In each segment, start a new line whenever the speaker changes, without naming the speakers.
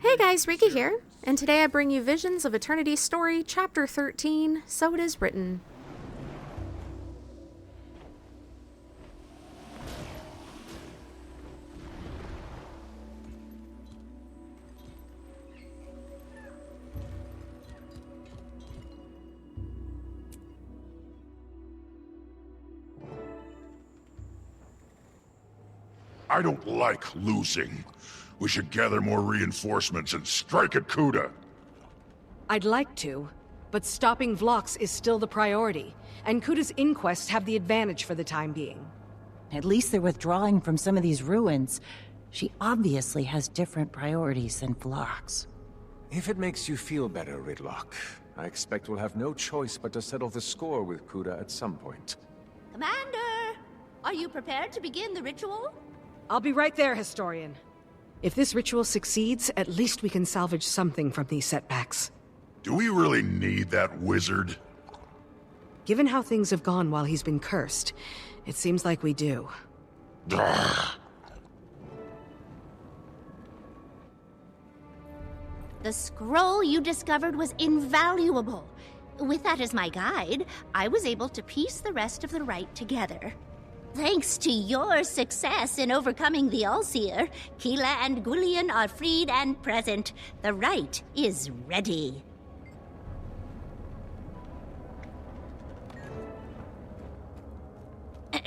Hey guys, Rika here, and today I bring you Visions of Eternity Story, Chapter 13, So It Is Written.
I don't like losing. We should gather more reinforcements and strike at Kuda.
I'd like to, but stopping Vlox is still the priority, and Kuda's inquests have the advantage for the time being.
At least they're withdrawing from some of these ruins. She obviously has different priorities than Vlox.
If it makes you feel better, Ridlock, I expect we'll have no choice but to settle the score with Kuda at some point.
Commander! Are you prepared to begin the ritual?
I'll be right there, Historian. If this ritual succeeds, at least we can salvage something from these setbacks.
Do we really need that wizard?
Given how things have gone while he's been cursed, it seems like we do.
Ugh.
The scroll you discovered was invaluable. With that as my guide, I was able to piece the rest of the rite together. Thanks to your success in overcoming the Ulseer, Keela and Gullion are freed and present. The rite is ready.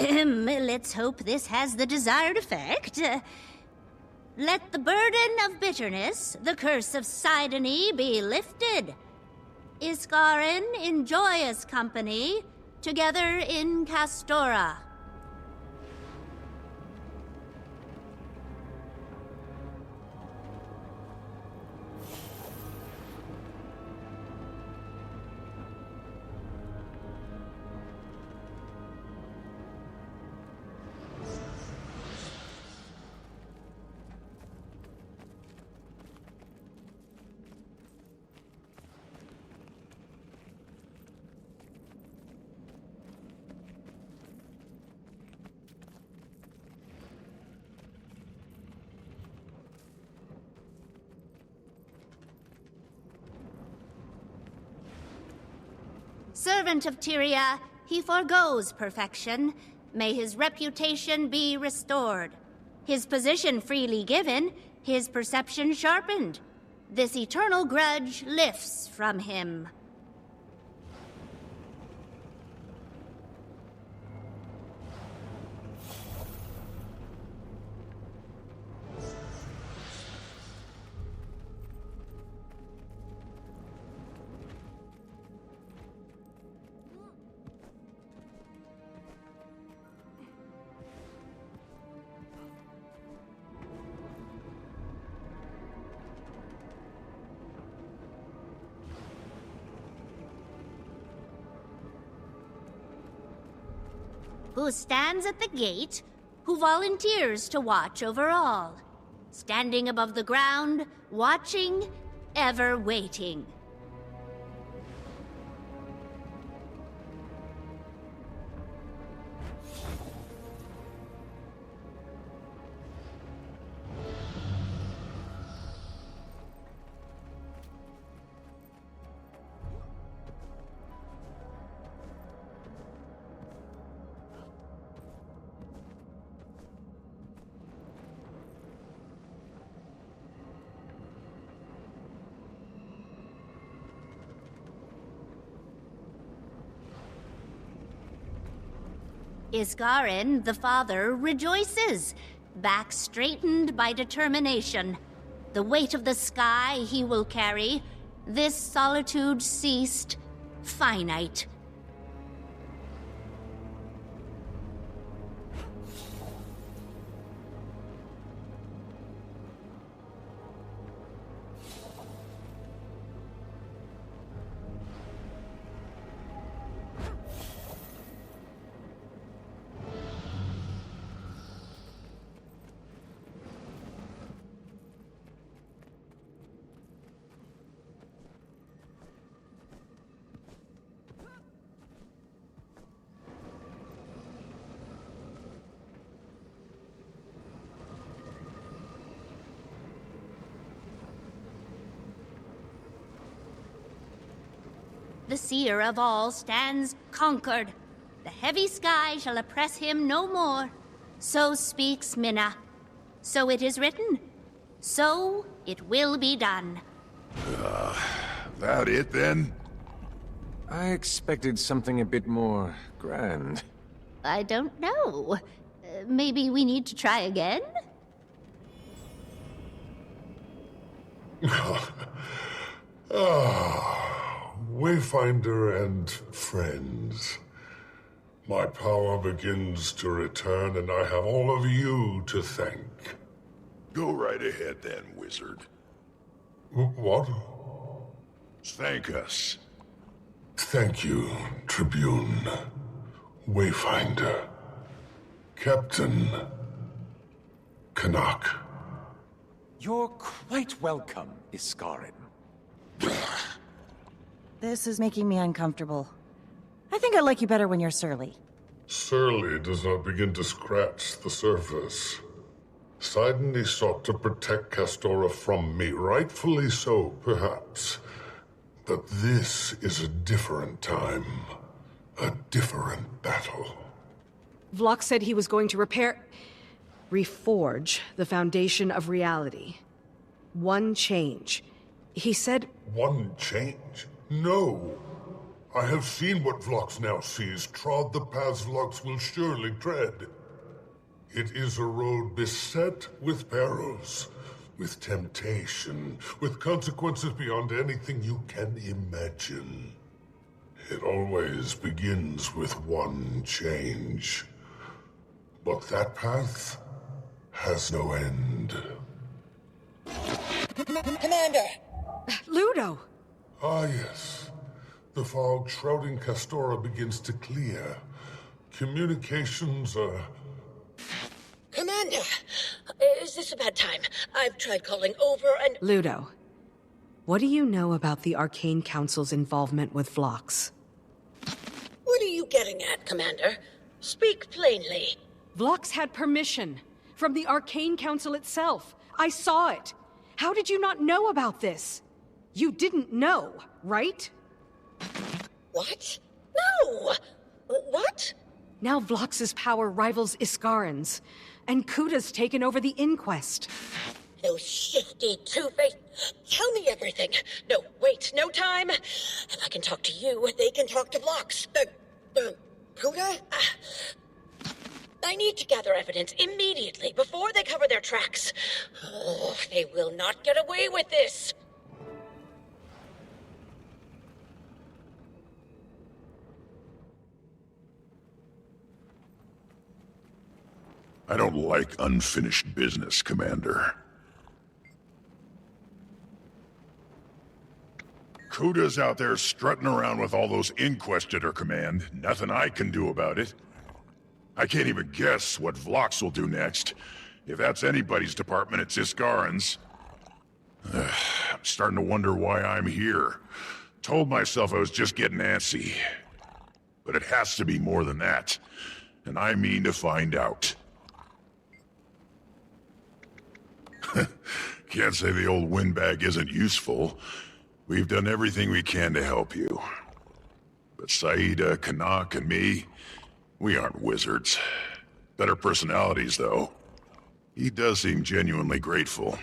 Let's hope this has the desired effect. Let the burden of bitterness, the curse of Sidony, be lifted. Isgarren in joyous company, together in Castora. Servant of Tyria, he forgoes perfection. May his reputation be restored. His position freely given, his perception sharpened. This eternal grudge lifts from him. Who stands at the gate, who volunteers to watch over all. Standing above the ground, watching, ever waiting. Isgarren, the father, rejoices, back straightened by determination. The weight of the sky he will carry, this solitude ceased, finite. The seer of all stands conquered. The heavy sky shall oppress him no more. So speaks Minna. So it is written. So it will be done.
That it then?
I expected something a bit more grand.
I don't know. Maybe we need to try again?
Wayfinder and friends. My power begins to return, and I have all of you to thank.
Go right ahead then, wizard.
What?
Thank us.
Thank you, Tribune, Wayfinder, Captain Canuck.
You're quite welcome, Isgarren.
This is making me uncomfortable. I think I like you better when you're surly.
Surly does not begin to scratch the surface. Sidney sought to protect Castora from me, rightfully so, perhaps. But this is a different time. A different battle.
Vlox said he was going to reforge the foundation of reality. One change. He said...
One change? No. I have seen what Vlox now sees, trod the paths Vlox will surely tread. It is a road beset with perils, with temptation, with consequences beyond anything you can imagine. It always begins with one change. But that path has no end.
Commander!
Ludo!
Ah, yes. The fog shrouding Castora begins to clear. Communications are...
Commander! Is this a bad time? I've tried calling over and...
Ludo, what do you know about the Arcane Council's involvement with Vlox?
What are you getting at, Commander? Speak plainly.
Vlox had permission from the Arcane Council itself. I saw it. How did you not know about this? You didn't know, right?
What? No! What?
Now Vlox's power rivals Isgarren's, and Kuda's taken over the Inquest.
Those shifty two-faced... Tell me everything. No, wait, no time. If I can talk to you, they can talk to Vlox. Kuda? I need to gather evidence immediately, before they cover their tracks. Oh, they will not get away with this.
I don't like unfinished business, Commander. Kuda's out there strutting around with all those Inquest at her command. Nothing I can do about it. I can't even guess what Vlox will do next. If that's anybody's department, it's Isgarren's. I'm starting to wonder why I'm here. Told myself I was just getting antsy. But it has to be more than that. And I mean to find out. Can't say the old windbag isn't useful. We've done everything we can to help you. But Saida, Canuck, and me, we aren't wizards. Better personalities, though. He does seem genuinely grateful.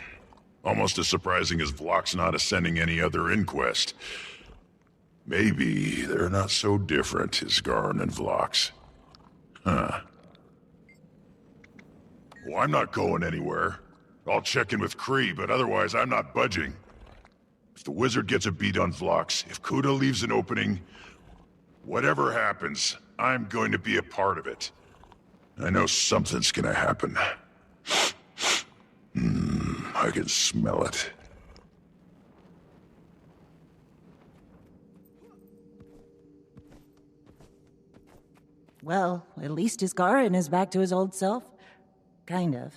Almost as surprising as Vlox not ascending any other Inquest. Maybe they're not so different, Isgarren and Vlox. Huh. Well, I'm not going anywhere. I'll check in with Kree, but otherwise I'm not budging. If the wizard gets a beat on Vlox, if Kuda leaves an opening, whatever happens, I'm going to be a part of it. I know something's gonna happen. I can smell it.
Well, at least Isgarren is back to his old self. Kind of.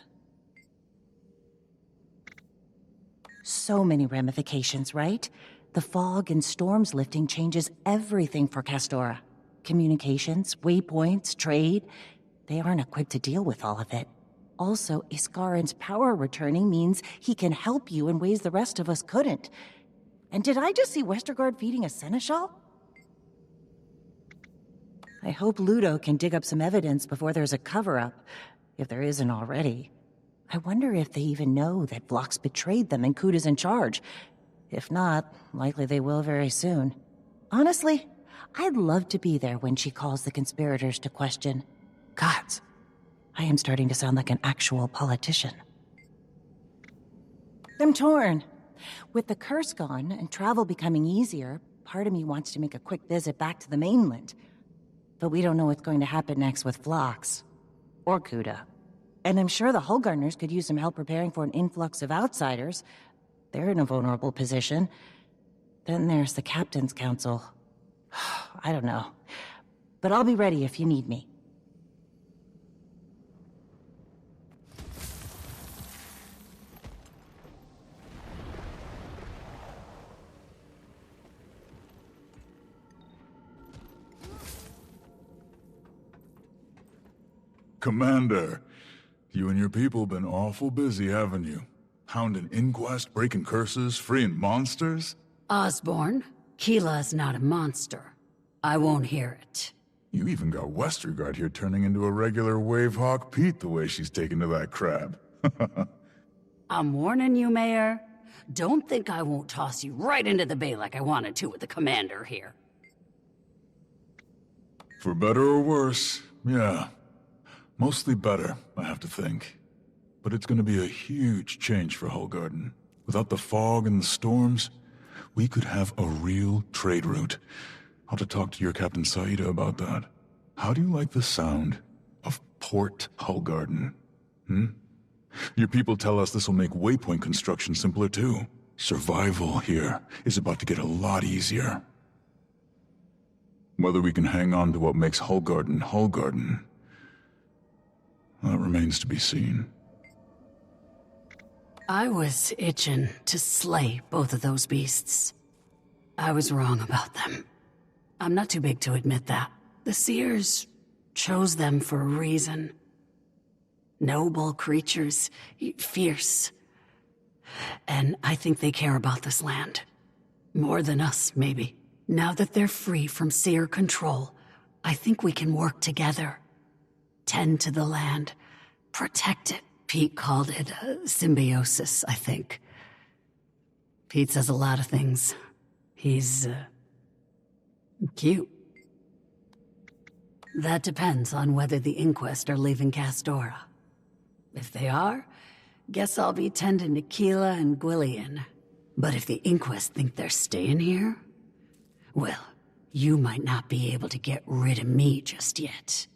So many ramifications, right? The fog and storms lifting changes everything for Castora. Communications, waypoints, trade. They aren't equipped to deal with all of it. Also, Isgarren's power returning means he can help you in ways the rest of us couldn't. And did I just see Westergaard feeding a seneschal? I hope Ludo can dig up some evidence before there's a cover-up, if there isn't already. I wonder if they even know that Vlox betrayed them and Kuda's in charge. If not, likely they will very soon. Honestly, I'd love to be there when she calls the conspirators to question. Gods, I am starting to sound like an actual politician. I'm torn. With the curse gone and travel becoming easier, part of me wants to make a quick visit back to the mainland. But we don't know what's going to happen next with Vlox. Or Kuda. And I'm sure the Hullgardeners could use some help preparing for an influx of outsiders. They're in a vulnerable position. Then there's the Captain's Council. I don't know. But I'll be ready if you need me.
Commander, you and your people been awful busy, haven't you? Hounding inquest, breaking curses, freeing monsters?
Osborne, Keela's not a monster. I won't hear it.
You even got Westergaard here turning into a regular Wavehawk Pete the way she's taken to that crab.
I'm warning you, Mayor. Don't think I won't toss you right into the bay like I wanted to with the commander here.
For better or worse, yeah. Mostly better, I have to think. But it's gonna be a huge change for Hullgarden. Without the fog and the storms, we could have a real trade route. I'll have to talk to your Captain Saida about that. How do you like the sound of Port Hullgarden? Your people tell us this will make waypoint construction simpler too. Survival here is about to get a lot easier. Whether we can hang on to what makes Hullgarden Hullgarden, that remains to be seen.
I was itching to slay both of those beasts. I was wrong about them. I'm not too big to admit that. The Seers chose them for a reason. Noble creatures, fierce. And I think they care about this land. More than us, maybe. Now that they're free from Seer control, I think we can work together. Tend to the land. Protect it. Pete called it symbiosis, I think. Pete says a lot of things. He's, cute. That depends on whether the Inquest are leaving Castora. If they are, guess I'll be tending to Keela and Gwillian. But if the Inquest think they're staying here, well, you might not be able to get rid of me just yet.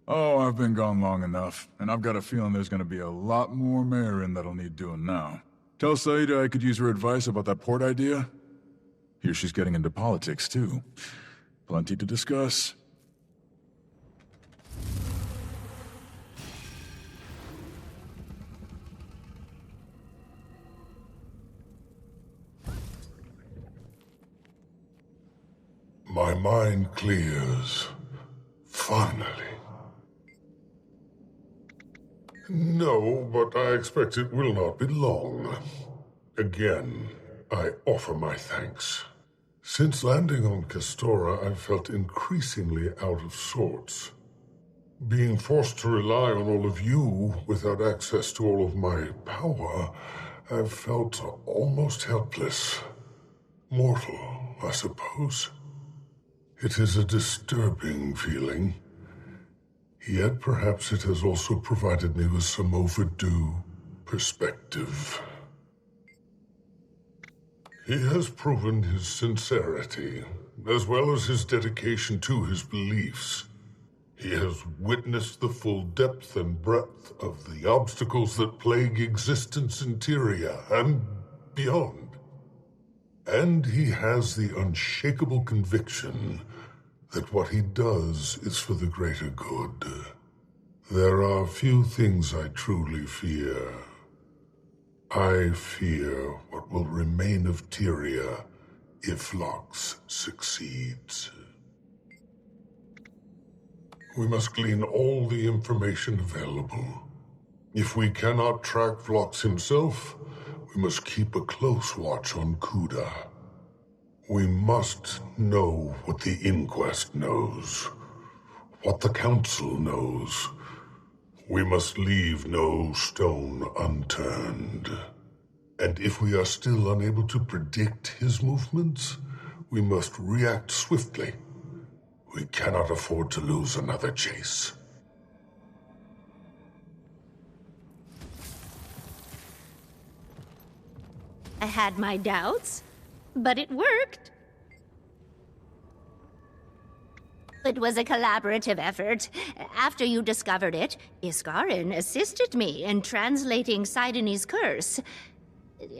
Oh, I've been gone long enough, and I've got a feeling there's gonna be a lot more Marin that'll need doing now. Tell Saida I could use her advice about that port idea. Here she's getting into politics, too. Plenty to discuss.
My mind clears. Finally. No, but I expect it will not be long. Again, I offer my thanks. Since landing on Castora, I've felt increasingly out of sorts. Being forced to rely on all of you without access to all of my power, I've felt almost helpless. Mortal, I suppose. It is a disturbing feeling. Yet perhaps it has also provided me with some overdue perspective. He has proven his sincerity, as well as his dedication to his beliefs. He has witnessed the full depth and breadth of the obstacles that plague existence in Tyria and beyond. And he has the unshakable conviction that what he does is for the greater good. There are few things I truly fear. I fear what will remain of Tyria if Vlox succeeds. We must glean all the information available. If we cannot track Vlox himself, we must keep a close watch on Kuda. We must know what the Inquest knows. what the Council knows. We must leave no stone unturned. And if we are still unable to predict his movements, we must react swiftly. We cannot afford to lose another chase.
I had my doubts, but it worked. It was a collaborative effort. After you discovered it, Isgarren assisted me in translating Sidoni's curse.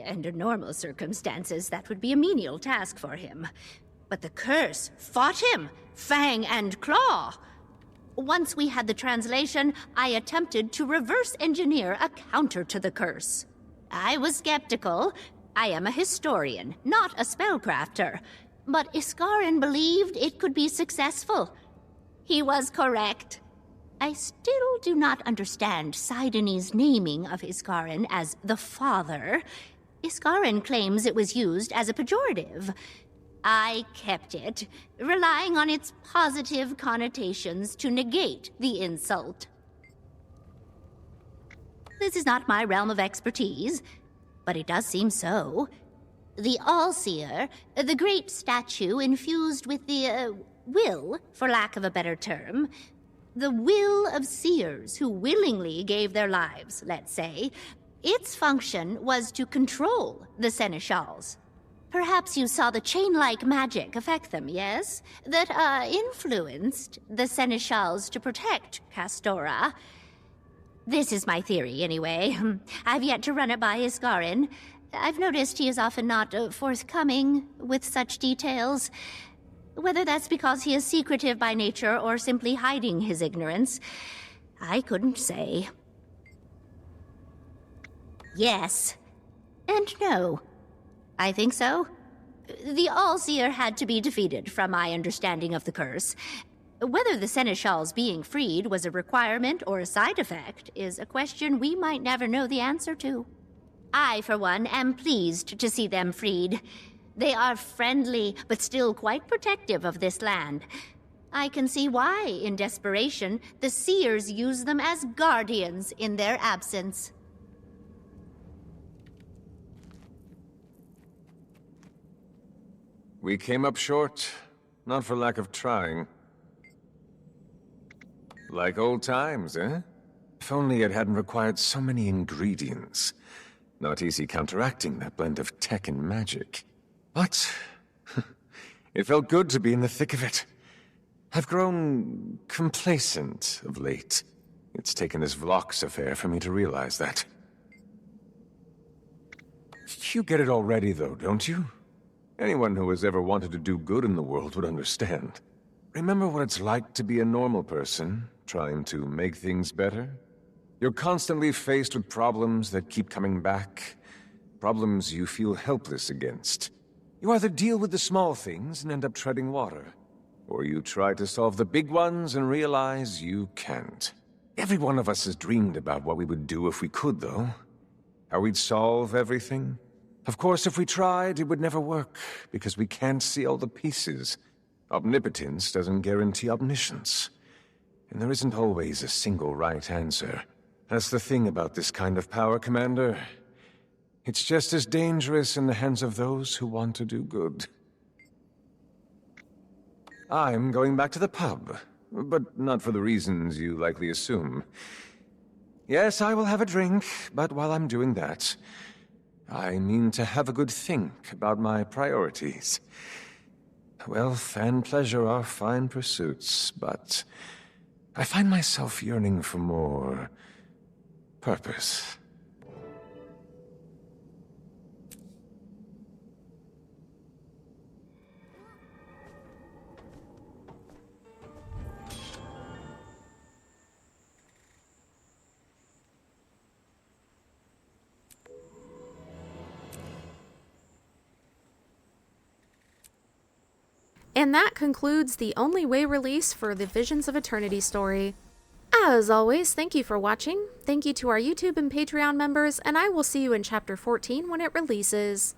Under normal circumstances, that would be a menial task for him. But the curse fought him, fang and claw. Once we had the translation, I attempted to reverse engineer a counter to the curse. I was skeptical. I am a historian, not a spellcrafter. But Isgarren believed it could be successful. He was correct. I still do not understand Sidoni's naming of Isgarren as the Father. Isgarren claims it was used as a pejorative. I kept it, relying on its positive connotations to negate the insult. This is not my realm of expertise, but it does seem so. The All-Seer, the great statue infused with the, will, for lack of a better term, the will of seers who willingly gave their lives, let's say, its function was to control the seneschals. Perhaps you saw the chain-like magic affect them, yes? That, influenced the seneschals to protect Castora. This is my theory, anyway. I've yet to run it by Isgarren. I've noticed he is often not forthcoming with such details. Whether that's because he is secretive by nature or simply hiding his ignorance, I couldn't say. Yes. And no. I think so. The All-Seer had to be defeated, from my understanding of the curse. Whether the seneschals being freed was a requirement or a side effect is a question we might never know the answer to. I, for one, am pleased to see them freed. They are friendly, but still quite protective of this land. I can see why, in desperation, the seers use them as guardians in their absence.
We came up short, not for lack of trying. Like old times, eh? If only it hadn't required so many ingredients. Not easy counteracting that blend of tech and magic. But it felt good to be in the thick of it. I've grown complacent of late. It's taken this Vlox affair for me to realize that. You get it already, though, don't you? Anyone who has ever wanted to do good in the world would understand. Remember what it's like to be a normal person, trying to make things better? You're constantly faced with problems that keep coming back. Problems you feel helpless against. You either deal with the small things and end up treading water, or you try to solve the big ones and realize you can't. Every one of us has dreamed about what we would do if we could, though. How we'd solve everything. Of course, if we tried, it would never work, because we can't see all the pieces. Omnipotence doesn't guarantee omniscience. And there isn't always a single right answer. That's the thing about this kind of power, Commander. It's just as dangerous in the hands of those who want to do good. I'm going back to the pub, but not for the reasons you likely assume. Yes, I will have a drink, but while I'm doing that, I mean to have a good think about my priorities. Wealth and pleasure are fine pursuits, but I find myself yearning for more purpose.
And that concludes the Only Way release for the Visions of Eternity story. As always, thank you for watching, thank you to our YouTube and Patreon members, and I will see you in Chapter 14 when it releases.